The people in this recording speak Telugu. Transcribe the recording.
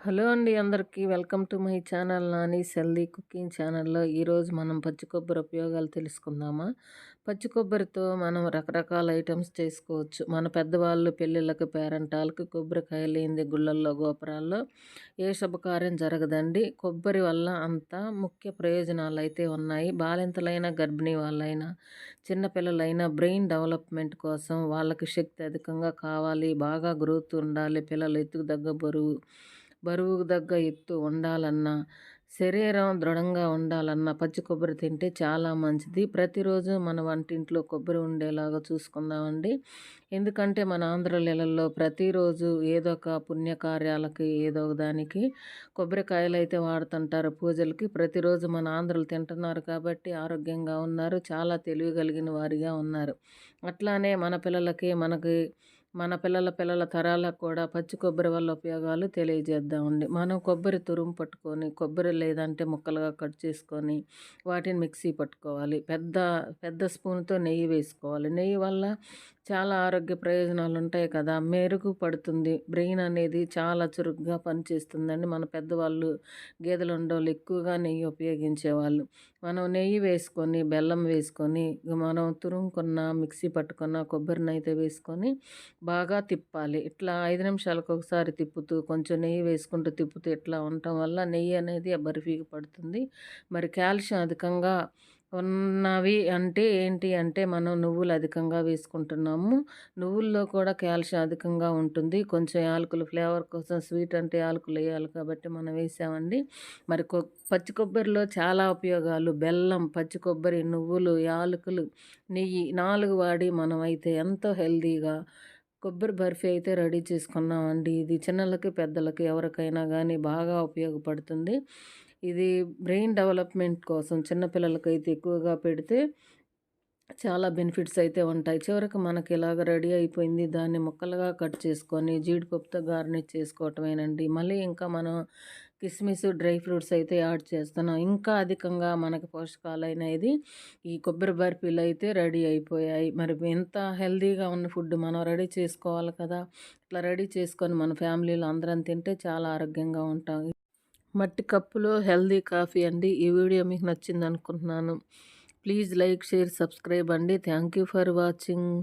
హలో అండి అందరికీ welcome to my channel Nani's healthy cooking ఛానల్లో ఈరోజు మనం పచ్చి కొబ్బరి ఉపయోగాలు తెలుసుకుందామా. పచ్చి కొబ్బరితో మనం రకరకాల ఐటమ్స్ చేసుకోవచ్చు. మన పెద్దవాళ్ళు పెళ్ళిళ్ళకి పేరంటాలకి కొబ్బరికాయ లేనిది గుళ్ళల్లో గోపురాల్లో ఏ శుభకార్యం జరగదండి. కొబ్బరి వల్ల అంత ముఖ్య ప్రయోజనాలు అయితే ఉన్నాయి. బాలింతలైనా గర్భిణీ వాళ్ళైనా చిన్నపిల్లలైనా బ్రెయిన్ డెవలప్మెంట్ కోసం వాళ్ళకి శక్తి అధికంగా కావాలి, బాగా గ్రోత్ ఉండాలి, పిల్లలు ఎత్తుకు తగ్గ బరువుకు తగ్గ ఎత్తు ఉండాలన్నా, శరీరం దృఢంగా ఉండాలన్నా పచ్చి కొబ్బరి తింటే చాలా మంచిది. ప్రతిరోజు మన వంటింట్లో కొబ్బరి ఉండేలాగా చూసుకుందామండి. ఎందుకంటే మన ఆంధ్రలలో ప్రతిరోజు ఏదో ఒక పుణ్యకార్యాలకి ఏదో ఒక దానికి కొబ్బరికాయలు అయితే వాడుతుంటారు పూజలకి. ప్రతిరోజు మన ఆంధ్రలు తింటున్నారు కాబట్టి ఆరోగ్యంగా ఉన్నారు, చాలా తెలివి కలిగిన వారిగా ఉన్నారు. అట్లానే మన పిల్లలకి మన పిల్లల పిల్లల తరాలకు కూడా పచ్చి కొబ్బరి వల్ల ఉపయోగాలు తెలియజేద్దామండి. మనం కొబ్బరి తురుము పట్టుకొని కొబ్బరి లేదంటే ముక్కలుగా కట్ చేసుకొని వాటిని మిక్సీ పట్టుకోవాలి. పెద్ద పెద్ద స్పూన్తో నెయ్యి వేసుకోవాలి. నెయ్యి వల్ల చాలా ఆరోగ్య ప్రయోజనాలు ఉంటాయి కదా. మెరుగుపడుతుంది, బ్రెయిన్ అనేది చాలా చురుగ్గా పనిచేస్తుందండి. మన పెద్దవాళ్ళు గేదెలు ఉండేవాళ్ళు ఎక్కువగా నెయ్యి ఉపయోగించేవాళ్ళు. మనం నెయ్యి వేసుకొని బెల్లం వేసుకొని మనం తురుముకున్న మిక్సీ పట్టుకున్న కొబ్బరిని అయితే వేసుకొని బాగా తిప్పాలి. ఇట్లా 5 నిమిషాలకు ఒకసారి తిప్పుతూ కొంచెం నెయ్యి వేసుకుంటూ తిప్పుతూ ఇట్లా ఉండటం వల్ల నెయ్యి అనేది ఆ బర్ఫీకి పడుతుంది. మరి కాల్షియం అధికంగా ఉన్నవి అంటే ఏంటి అంటే మనం నువ్వులు అధికంగా వేసుకుంటున్నాము. నువ్వుల్లో కూడా కాల్షియం అధికంగా ఉంటుంది. కొంచెం యాలకులు ఫ్లేవర్ కోసం, స్వీట్ అంటే యాలకులు వేయాలి కాబట్టి మనం వేసామండి. మరి పచ్చి కొబ్బరిలో చాలా ఉపయోగాలు. బెల్లం, పచ్చి కొబ్బరి, నువ్వులు, యాలకులు, నెయ్యి 4 వాడి మనం అయితే ఎంతో హెల్తీగా కొబ్బరి బర్ఫీ అయితే రెడీ చేసుకున్నామండి. ఇది చిన్నలకి పెద్దలకి ఎవరికైనా కానీ బాగా ఉపయోగపడుతుంది. ఇది బ్రెయిన్ డెవలప్మెంట్ కోసం చిన్నపిల్లలకైతే ఎక్కువగా పెడితే చాలా బెనిఫిట్స్ అయితే ఉంటాయి. చివరికి మనకి ఇలాగ రెడీ అయిపోయింది. దాన్ని ముక్కలుగా కట్ చేసుకొని జీడిపప్పుతో గార్నిష్ చేసుకోవటమేనండి. మళ్ళీ ఇంకా మనం కిస్మిస్, డ్రై ఫ్రూట్స్ అయితే యాడ్ చేస్తున్నాం. ఇంకా అధికంగా మనకి పోషకాలనేది ఈ కొబ్బరి బర్ఫీలు అయితే రెడీ అయిపోయాయి. మరి ఎంత హెల్తీగా ఉన్న ఫుడ్ మనం రెడీ చేసుకోవాలి కదా. ఇట్లా రెడీ చేసుకొని మన ఫ్యామిలీలో అందరం తింటే చాలా ఆరోగ్యంగా ఉంటాం. మట్టి కప్పులో హెల్తీ కాఫీ అండి. ఈ వీడియో మీకు నచ్చింది అనుకుంటున్నాను. ప్లీజ్ లైక్, షేర్, సబ్స్క్రైబ్ అండి. Thank you for watching.